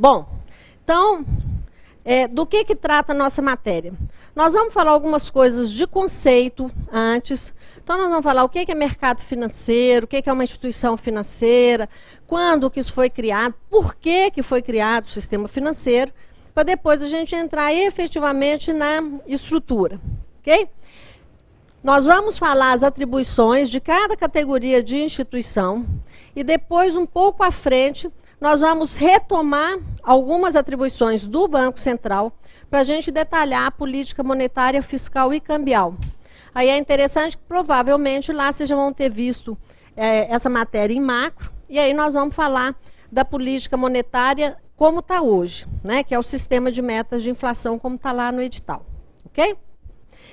Bom, então, do que trata a nossa matéria? Nós vamos falar algumas coisas de conceito antes. Então, nós vamos falar o que é mercado financeiro, o que é uma instituição financeira, quando que isso foi criado, por que foi criado o sistema financeiro, para depois a gente entrar efetivamente na estrutura, ok? Nós vamos falar as atribuições de cada categoria de instituição e depois, um pouco à frente, nós vamos retomar algumas atribuições do Banco Central para a gente detalhar a política monetária, fiscal e cambial. Aí é interessante que provavelmente lá vocês já vão ter visto essa matéria em macro, e aí nós vamos falar da política monetária como está hoje, né, que é o sistema de metas de inflação como está lá no edital. Ok?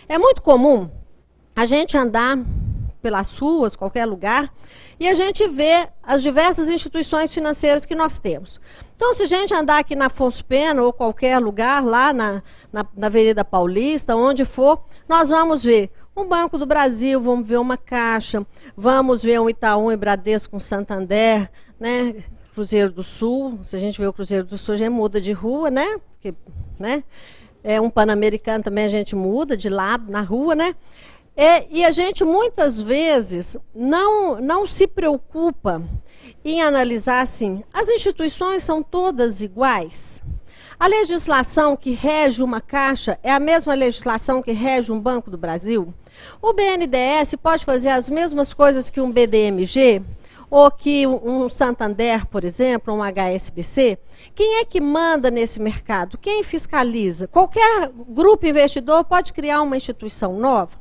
É muito comum a gente andar pelas ruas, qualquer lugar, e a gente vê as diversas instituições financeiras que nós temos. Então, se a gente andar aqui na Afonso Pena ou qualquer lugar, lá na Avenida Paulista, onde for, nós vamos ver um Banco do Brasil, vamos ver uma Caixa, vamos ver um Itaú e Bradesco com Santander, né? Cruzeiro do Sul, se a gente vê o Cruzeiro do Sul, a gente muda de rua, né? Porque, né? Um Pan-Americano também a gente muda de lado na rua, né? E a gente muitas vezes não se preocupa em analisar assim, as instituições são todas iguais? A legislação que rege uma Caixa é a mesma legislação que rege um Banco do Brasil? O BNDES pode fazer as mesmas coisas que um BDMG? Ou que um Santander, por exemplo, um HSBC? Quem é que manda nesse mercado? Quem fiscaliza? Qualquer grupo investidor pode criar uma instituição nova?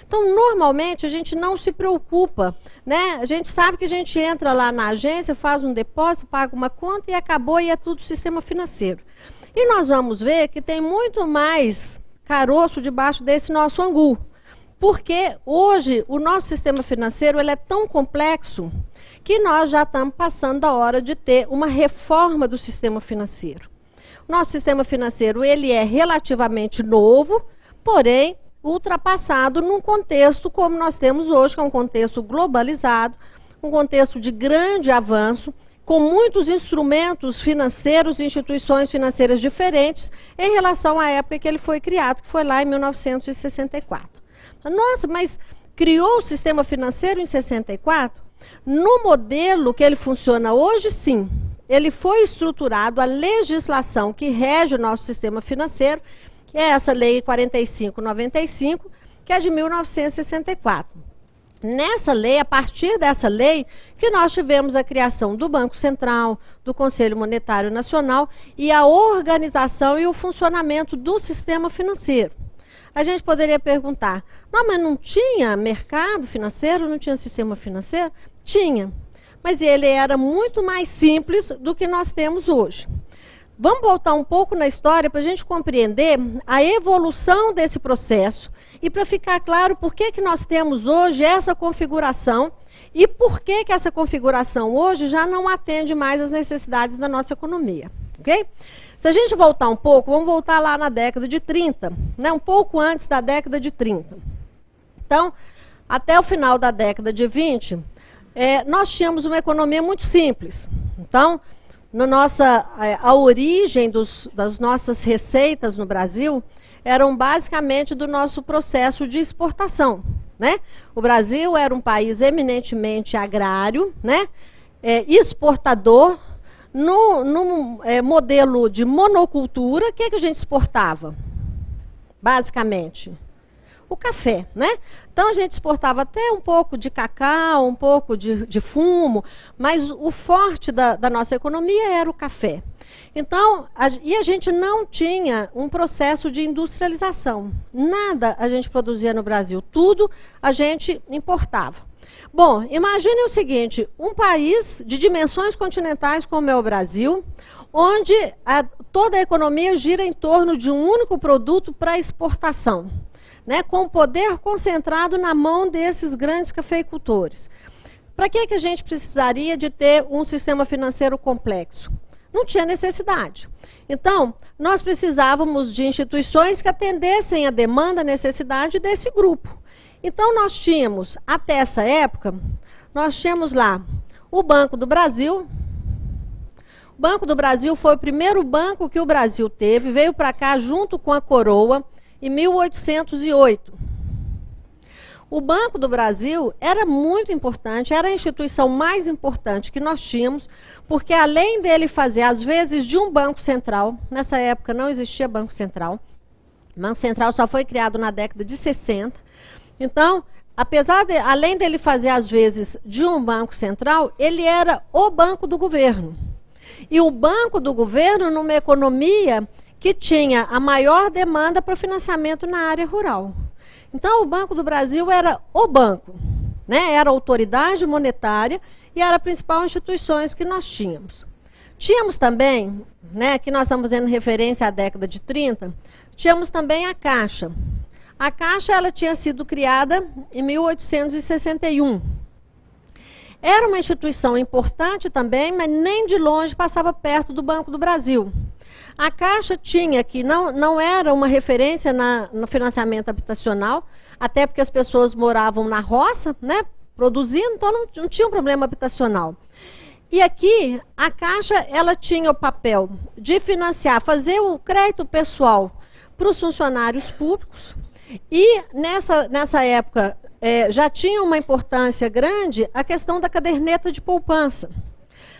Então, normalmente, a gente não se preocupa, né? A gente sabe que a gente entra lá na agência, faz um depósito, paga uma conta e acabou, e é tudo sistema financeiro. E nós vamos ver que tem muito mais caroço debaixo desse nosso angu. Porque hoje o nosso sistema financeiro ele é tão complexo que nós já estamos passando da hora de ter uma reforma do sistema financeiro. O nosso sistema financeiro ele é relativamente novo, porém ultrapassado num contexto como nós temos hoje, que é um contexto globalizado, um contexto de grande avanço, com muitos instrumentos financeiros e instituições financeiras diferentes em relação à época que ele foi criado, que foi lá em 1964. Nossa, mas criou o sistema financeiro em 64? No modelo que ele funciona hoje, sim. Ele foi estruturado, a legislação que rege o nosso sistema financeiro, que é essa lei 4595, que é de 1964. Nessa lei, a partir dessa lei, que nós tivemos a criação do Banco Central, do Conselho Monetário Nacional e a organização e o funcionamento do sistema financeiro. A gente poderia perguntar, não, mas não tinha mercado financeiro, não tinha sistema financeiro? Tinha, mas ele era muito mais simples do que nós temos hoje. Vamos voltar um pouco na história para a gente compreender a evolução desse processo e para ficar claro por que nós temos hoje essa configuração e por que essa configuração hoje já não atende mais às necessidades da nossa economia, ok? Se a gente voltar um pouco, vamos voltar lá na década de 30, né, um pouco antes da década de 30. Então, até o final da década de 20, nós tínhamos uma economia muito simples. Então, a origem das nossas receitas no Brasil eram basicamente do nosso processo de exportação, né? O Brasil era um país eminentemente agrário, né? Exportador. No modelo de monocultura, o que a gente exportava? Basicamente, o café, né? Então a gente exportava até um pouco de cacau, um pouco de fumo, mas o forte da nossa economia era o café. Então, a gente não tinha um processo de industrialização. Nada a gente produzia no Brasil, tudo a gente importava. Bom, imagine o seguinte, um país de dimensões continentais como é o Brasil, onde toda a economia gira em torno de um único produto para exportação, né, com o poder concentrado na mão desses grandes cafeicultores. Para que a gente precisaria de ter um sistema financeiro complexo? Não tinha necessidade. Então, nós precisávamos de instituições que atendessem a demanda, a necessidade desse grupo. Então, nós tínhamos, até essa época, nós tínhamos lá o Banco do Brasil, Banco do Brasil foi o primeiro banco que o Brasil teve, veio para cá junto com a coroa em 1808. O Banco do Brasil era muito importante, era a instituição mais importante que nós tínhamos, porque além dele fazer, às vezes, de um banco central, nessa época não existia banco central, o Banco Central só foi criado na década de 60, então, além dele fazer, às vezes, de um banco central, ele era o banco do governo. E o banco do governo numa economia que tinha a maior demanda para financiamento na área rural. Então, o Banco do Brasil era o banco, né? Era a autoridade monetária e era a principal instituições que nós tínhamos. Tínhamos também, né, aqui nós estamos fazendo referência à década de 30, tínhamos também a Caixa. A Caixa ela tinha sido criada em 1861. Era uma instituição importante também, mas nem de longe passava perto do Banco do Brasil. A Caixa tinha que não era uma referência no financiamento habitacional, até porque as pessoas moravam na roça, né, produzindo, então não tinha um problema habitacional. E aqui, a Caixa ela tinha o papel de financiar, fazer o crédito pessoal para os funcionários públicos, e nessa época já tinha uma importância grande a questão da caderneta de poupança.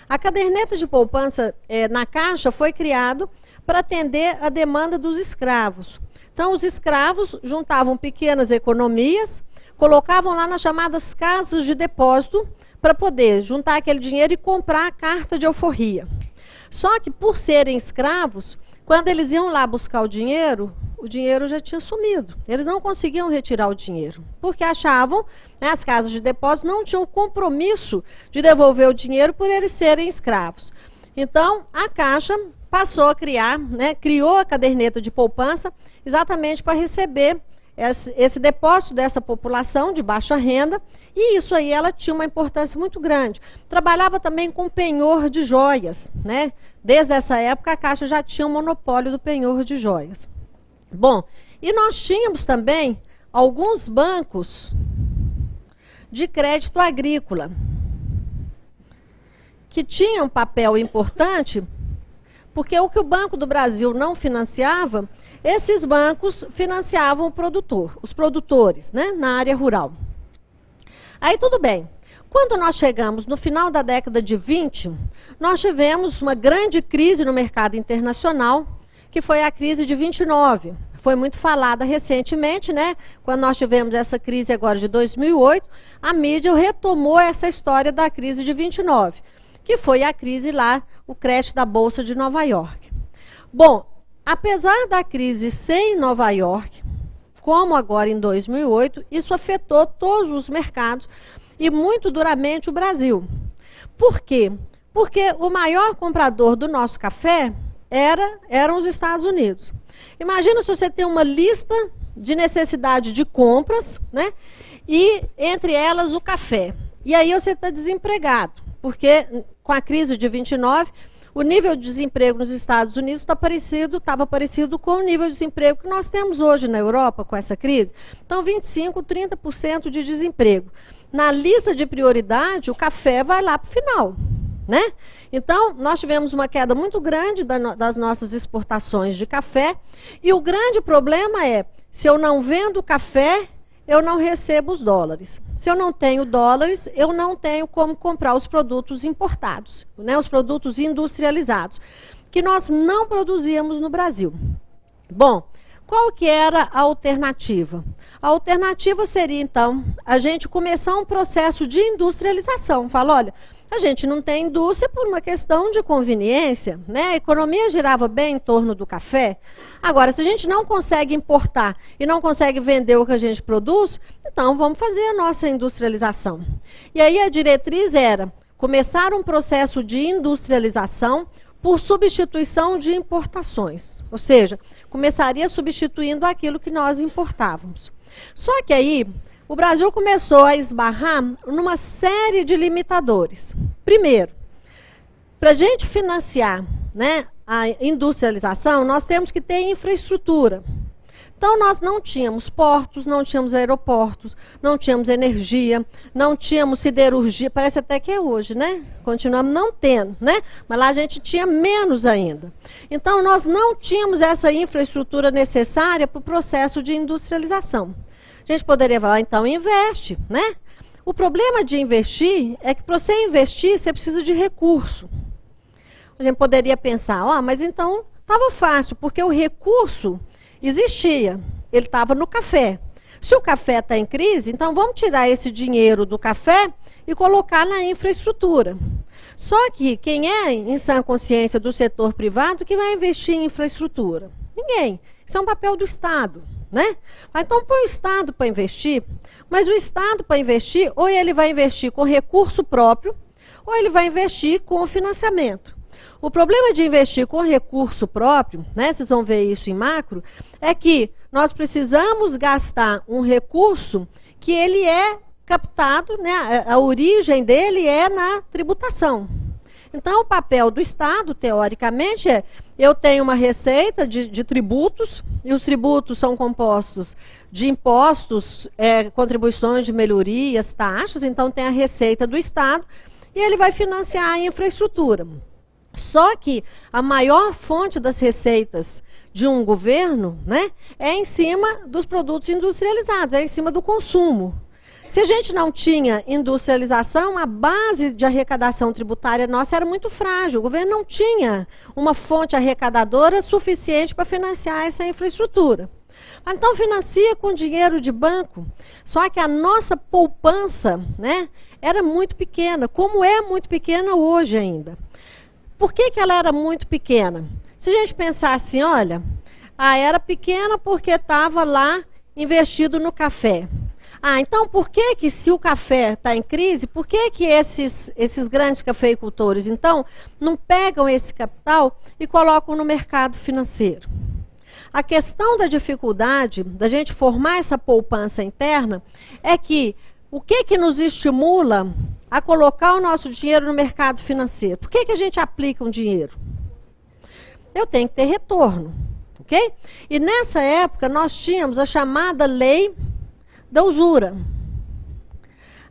A caderneta de poupança na Caixa foi criado para atender a demanda dos escravos. Então, os escravos juntavam pequenas economias, colocavam lá nas chamadas casas de depósito para poder juntar aquele dinheiro e comprar a carta de alforria. Só que, por serem escravos, quando eles iam lá buscar o dinheiro já tinha sumido. Eles não conseguiam retirar o dinheiro, porque achavam, né, as casas de depósito não tinham compromisso de devolver o dinheiro por eles serem escravos. Então, a Caixa passou a criar, né, criou a caderneta de poupança exatamente para receber esse depósito dessa população de baixa renda, e isso aí ela tinha uma importância muito grande. Trabalhava também com penhor de joias, né? Desde essa época a Caixa já tinha um monopólio do penhor de joias. Bom, e nós tínhamos também alguns bancos de crédito agrícola, que tinham um papel importante, porque o que o Banco do Brasil não financiava, esses bancos financiavam o produtor, os produtores, né, na área rural. Aí tudo bem. Quando nós chegamos no final da década de 20, nós tivemos uma grande crise no mercado internacional, que foi a crise de 29. Foi muito falada recentemente, né? Quando nós tivemos essa crise agora de 2008, a mídia retomou essa história da crise de 29, que foi a crise lá, o crash da Bolsa de Nova York. Bom, apesar da crise ser em Nova York, como agora em 2008, isso afetou todos os mercados e muito duramente o Brasil. Por quê? Porque o maior comprador do nosso café eram os Estados Unidos. Imagina se você tem uma lista de necessidade de compras, né? E entre elas o café. E aí você está desempregado, porque com a crise de 29, o nível de desemprego nos Estados Unidos estava parecido com o nível de desemprego que nós temos hoje na Europa com essa crise. Então, 25%, 30% de desemprego. Na lista de prioridade, o café vai lá para o final, né? Então, nós tivemos uma queda muito grande das nossas exportações de café, e o grande problema é, se eu não vendo café, eu não recebo os dólares. Se eu não tenho dólares, eu não tenho como comprar os produtos importados, né, os produtos industrializados, que nós não produzíamos no Brasil. Bom, qual que era a alternativa? A alternativa seria, então, a gente começar um processo de industrialização. Fala, olha, a gente não tem indústria por uma questão de conveniência, né? A economia girava bem em torno do café. Agora, se a gente não consegue importar e não consegue vender o que a gente produz, então vamos fazer a nossa industrialização. E aí a diretriz era começar um processo de industrialização por substituição de importações. Ou seja, começaria substituindo aquilo que nós importávamos. Só que aí o Brasil começou a esbarrar numa série de limitadores. Primeiro, para a gente financiar, né, a industrialização, nós temos que ter infraestrutura. Então, nós não tínhamos portos, não tínhamos aeroportos, não tínhamos energia, não tínhamos siderurgia, parece até que é hoje, né? Continuamos não tendo, né? Mas lá a gente tinha menos ainda. Então, nós não tínhamos essa infraestrutura necessária para o processo de industrialização. A gente poderia falar, então, investe, né? O problema de investir é que para você investir, você precisa de recurso. A gente poderia pensar, mas então estava fácil, porque o recurso existia, ele estava no café. Se o café está em crise, então vamos tirar esse dinheiro do café e colocar na infraestrutura. Só que quem é em sã consciência do setor privado que vai investir em infraestrutura? Ninguém. Isso é um papel do Estado, né? Então põe o Estado para investir, mas o Estado para investir, ou ele vai investir com recurso próprio, ou ele vai investir com financiamento. O problema de investir com recurso próprio, né, vocês vão ver isso em macro, é que nós precisamos gastar um recurso que ele é captado, né, a origem dele é na tributação. Então, o papel do Estado, teoricamente, eu tenho uma receita de tributos, e os tributos são compostos de impostos, contribuições de melhorias, taxas, então tem a receita do Estado, e ele vai financiar a infraestrutura. Só que a maior fonte das receitas de um governo, né, é em cima dos produtos industrializados, é em cima do consumo. Se a gente não tinha industrialização, a base de arrecadação tributária nossa era muito frágil. O governo não tinha uma fonte arrecadadora suficiente para financiar essa infraestrutura. Então financia com dinheiro de banco, só que a nossa poupança, né, era muito pequena, como é muito pequena hoje ainda. Por que ela era muito pequena? Se a gente pensar assim, olha, era pequena porque estava lá investido no café. Então por que se o café está em crise, por que esses grandes cafeicultores, então, não pegam esse capital e colocam no mercado financeiro? A questão da dificuldade da gente formar essa poupança interna é que o que nos estimula a colocar o nosso dinheiro no mercado financeiro? Por que a gente aplica um dinheiro? Eu tenho que ter retorno, ok? E nessa época nós tínhamos a chamada lei da usura.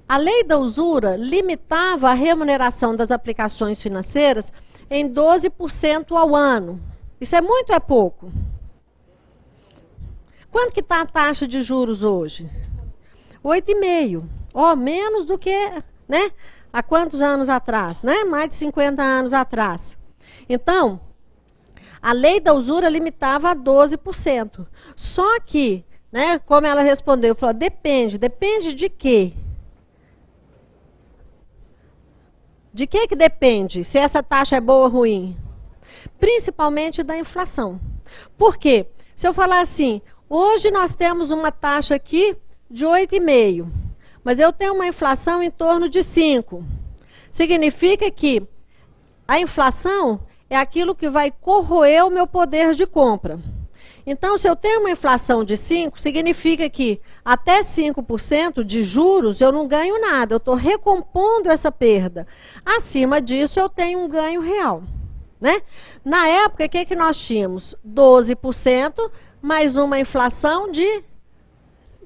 A lei da usura limitava a remuneração das aplicações financeiras em 12% ao ano. Isso é muito ou é pouco? Quanto que está a taxa de juros hoje? 8,5%. Menos do que, né? Há quantos anos atrás? Né? Mais de 50 anos atrás. Então, a lei da usura limitava a 12%. Só que, né, como ela respondeu, falou, depende de quê? De que depende? Se essa taxa é boa ou ruim? Principalmente da inflação. Por quê? Se eu falar assim, hoje nós temos uma taxa aqui de 8,5%, mas eu tenho uma inflação em torno de 5%. Significa que a inflação é aquilo que vai corroer o meu poder de compra. Então, se eu tenho uma inflação de 5%, significa que até 5% de juros eu não ganho nada, eu estou recompondo essa perda. Acima disso, eu tenho um ganho real. Né? Na época, o que nós tínhamos? 12% mais uma inflação de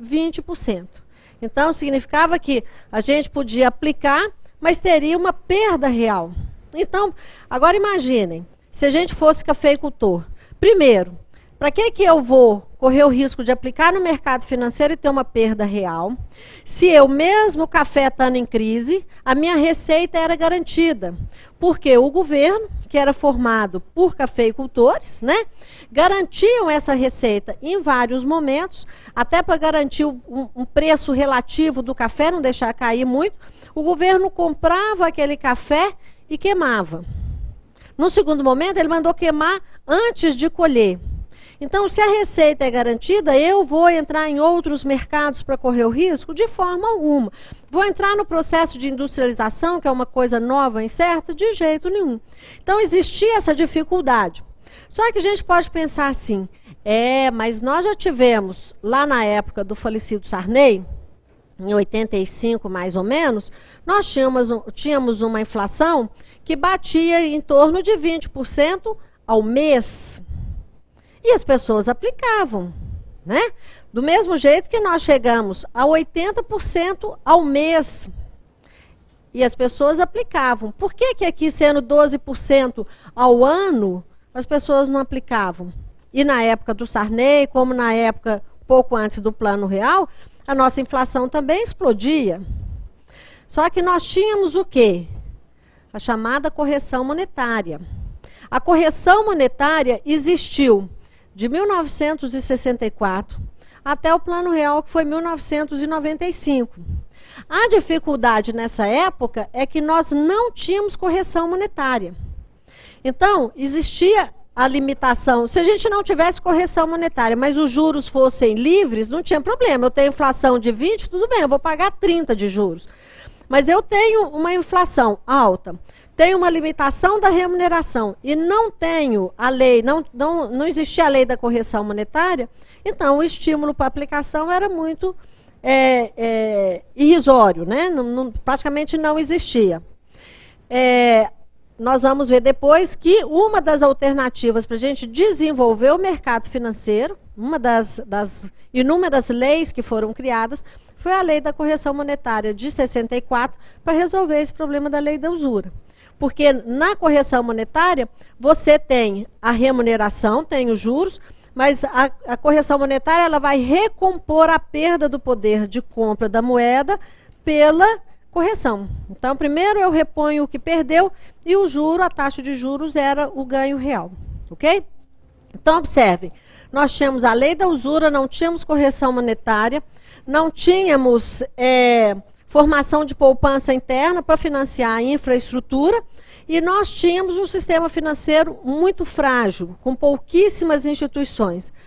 20%. Então, significava que a gente podia aplicar, mas teria uma perda real. Então, agora imaginem, se a gente fosse cafeicultor. Primeiro, para que eu vou correr o risco de aplicar no mercado financeiro e ter uma perda real? Se eu mesmo, o café estando em crise, a minha receita era garantida. Porque o governo, que era formado por cafeicultores, né, garantiam essa receita em vários momentos, até para garantir um preço relativo do café, não deixar cair muito. O governo comprava aquele café e queimava. No segundo momento, ele mandou queimar antes de colher. Então, se a receita é garantida, eu vou entrar em outros mercados para correr o risco? De forma alguma. Vou entrar no processo de industrialização, que é uma coisa nova, incerta? De jeito nenhum. Então, existia essa dificuldade. Só que a gente pode pensar assim, mas nós já tivemos, lá na época do falecido Sarney, em 85 mais ou menos, nós tínhamos uma inflação que batia em torno de 20% ao mês. E as pessoas aplicavam. né? Do mesmo jeito que nós chegamos a 80% ao mês. E as pessoas aplicavam. Por que que aqui, sendo 12% ao ano, as pessoas não aplicavam? E na época do Sarney, como na época pouco antes do Plano Real, a nossa inflação também explodia. Só que nós tínhamos o quê? A chamada correção monetária. A correção monetária existiu de 1964 até o Plano Real, que foi 1995. A dificuldade nessa época é que nós não tínhamos correção monetária. Então, existia a limitação. Se a gente não tivesse correção monetária, mas os juros fossem livres, não tinha problema. Eu tenho inflação de 20, tudo bem, eu vou pagar 30 de juros. Mas eu tenho uma inflação alta, tenho uma limitação da remuneração e não tenho a lei, não existia a lei da correção monetária, então o estímulo para aplicação era muito irrisório, né? Praticamente não existia. Nós vamos ver depois que uma das alternativas para a gente desenvolver o mercado financeiro, uma das inúmeras leis que foram criadas, foi a lei da correção monetária de 64 para resolver esse problema da lei da usura. Porque na correção monetária você tem a remuneração, tem os juros, mas a correção monetária ela vai recompor a perda do poder de compra da moeda pela correção. Então, primeiro eu reponho o que perdeu e o juro, a taxa de juros era o ganho real, ok? Então, observem, nós tínhamos a lei da usura, não tínhamos correção monetária, não tínhamos formação de poupança interna para financiar a infraestrutura e nós tínhamos um sistema financeiro muito frágil, com pouquíssimas instituições.